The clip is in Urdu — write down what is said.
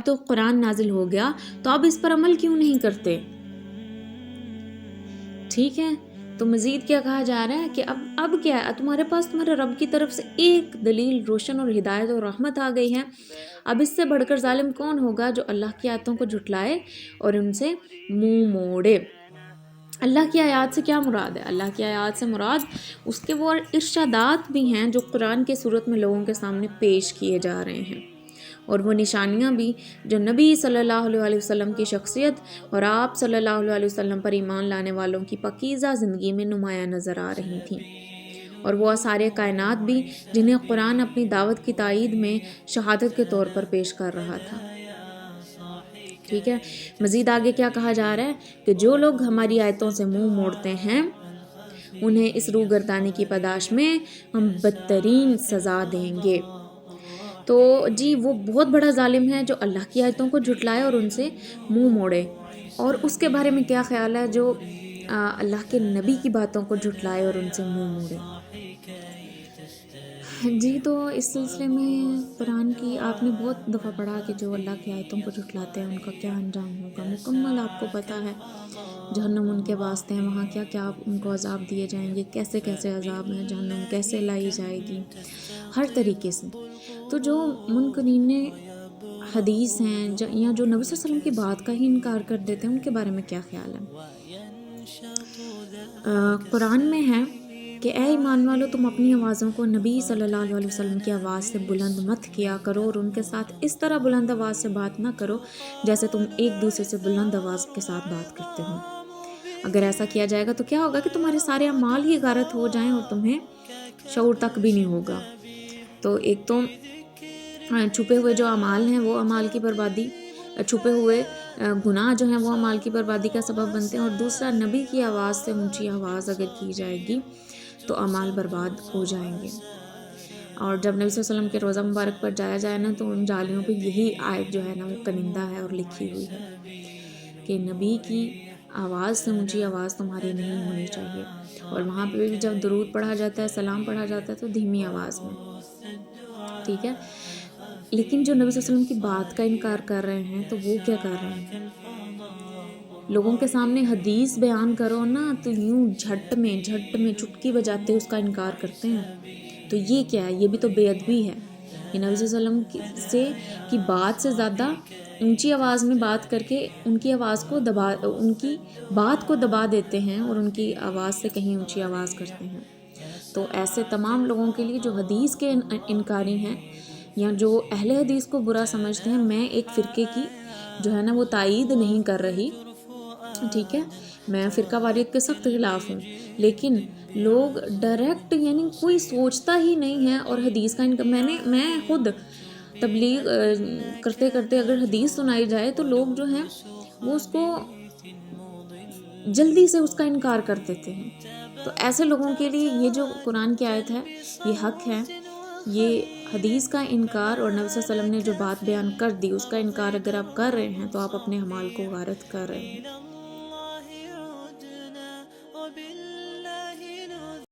تو قرآن نازل ہو گیا تو اب اس پر عمل کیوں نہیں کرتے؟ ٹھیک ہے، تو مزید کیا کہا جا رہا ہے کہ اب کیا ہے، تمہارے پاس تمہارے رب کی طرف سے ایک دلیل روشن اور ہدایت اور رحمت آ گئی ہے، اب اس سے بڑھ کر ظالم کون ہوگا جو اللہ کی آیتوں کو جھٹلائے اور ان سے منہ موڑے۔ اللہ کی آیات سے کیا مراد ہے؟ اللہ کی آیات سے مراد اس کے وہ ارشادات بھی ہیں جو قرآن کے صورت میں لوگوں کے سامنے پیش کیے جا رہے ہیں، اور وہ نشانیاں بھی جو نبی صلی اللہ علیہ وسلم کی شخصیت اور آپ صلی اللہ علیہ وسلم پر ایمان لانے والوں کی پاکیزہ زندگی میں نمایاں نظر آ رہی تھیں، اور وہ سارے کائنات بھی جنہیں قرآن اپنی دعوت کی تائید میں شہادت کے طور پر پیش کر رہا تھا۔ ٹھیک ہے، مزید آگے کیا کہا جا رہا ہے کہ جو لوگ ہماری آیتوں سے منہ موڑتے ہیں انہیں اس روگردانی کی پاداش میں ہم بدترین سزا دیں گے۔ تو جی وہ بہت بڑا ظالم ہے جو اللہ کی آیتوں کو جھٹلائے اور ان سے منہ موڑے، اور اس کے بارے میں کیا خیال ہے جو اللہ کے نبی کی باتوں کو جھٹلائے اور ان سے منہ موڑے؟ جی تو اس سلسلے میں قرآن کی آپ نے بہت دفعہ پڑھا کہ جو اللہ کی آیتوں کو جھٹلاتے ہیں ان کا کیا انجام ہوگا، مکمل آپ کو پتہ ہے، جہنم ان کے واسطے ہیں، وہاں کیا کیا ان کو عذاب دیے جائیں گے، کیسے کیسے عذاب ہیں، جہنم کیسے لائی جائے گی، ہر طریقے سے۔ تو جو منکرین حدیث ہیں یا جو نبی صلی اللہ علیہ وسلم کی بات کا ہی انکار کر دیتے ہیں، ان کے بارے میں کیا خیال ہے؟ قرآن میں ہے کہ اے ایمان والو تم اپنی آوازوں کو نبی صلی اللہ علیہ وسلم کی آواز سے بلند مت کیا کرو، اور ان کے ساتھ اس طرح بلند آواز سے بات نہ کرو جیسے تم ایک دوسرے سے بلند آواز کے ساتھ بات کرتے ہو۔ اگر ایسا کیا جائے گا تو کیا ہوگا کہ تمہارے سارے اعمال ہی غارت ہو جائیں اور تمہیں شعور تک بھی نہیں ہوگا۔ تو ایک تو چھپے ہوئے جو اعمال ہیں وہ اعمال کی بربادی، چھپے ہوئے گناہ جو ہیں وہ اعمال کی بربادی کا سبب بنتے ہیں، اور دوسرا نبی کی آواز سے اونچی آواز اگر کی جائے گی تو اعمال برباد ہو جائیں گے۔ اور جب نبی صلی اللہ علیہ وسلم کے روضہ مبارک پر جایا جائے نا تو ان جالیوں پہ یہی آیت جو ہے نا وہ کنندہ ہے اور لکھی ہوئی ہے کہ نبی کی آواز سے اونچی آواز تمہاری نہیں ہونی چاہیے، اور وہاں پہ بھی جب درود پڑھا جاتا ہے، سلام پڑھا جاتا ہے تو دھیمی آواز میں، ٹھیک ہے۔ لیکن جو نبی صلی اللہ علیہ وسلم کی بات کا انکار کر رہے ہیں تو وہ کیا کر رہے ہیں؟ لوگوں کے سامنے حدیث بیان کرو نا تو یوں جھٹ میں چٹکی بجاتے اس کا انکار کرتے ہیں، تو یہ کیا ہے؟ یہ بھی تو بے ادبی ہے۔ یہ نبی صلی اللہ علیہ وسلم کی بات سے زیادہ اونچی آواز میں بات کر کے ان کی بات کو دبا دیتے ہیں اور ان کی آواز سے کہیں اونچی آواز کرتے ہیں۔ تو ایسے تمام لوگوں کے لیے جو حدیث کے انکاری ہیں یا جو اہل حدیث کو برا سمجھتے ہیں، میں ایک فرقے کی جو ہے نا وہ تائید نہیں کر رہی، ٹھیک ہے، میں فرقہ واریت کے سخت خلاف ہوں، لیکن لوگ ڈائریکٹ یعنی کوئی سوچتا ہی نہیں ہے اور حدیث کا میں خود تبلیغ کرتے کرتے اگر حدیث سنائی جائے تو لوگ جو ہیں وہ اس کو جلدی سے اس کا انکار کر دیتے ہیں۔ تو ایسے لوگوں کے لیے یہ جو قرآن کی آیت ہے یہ حق ہے، یہ حدیث کا انکار اور نبی صلی اللہ علیہ وسلم نے جو بات بیان کر دی اس کا انکار اگر آپ کر رہے ہیں تو آپ اپنے اعمال کو غارت کر رہے ہیں۔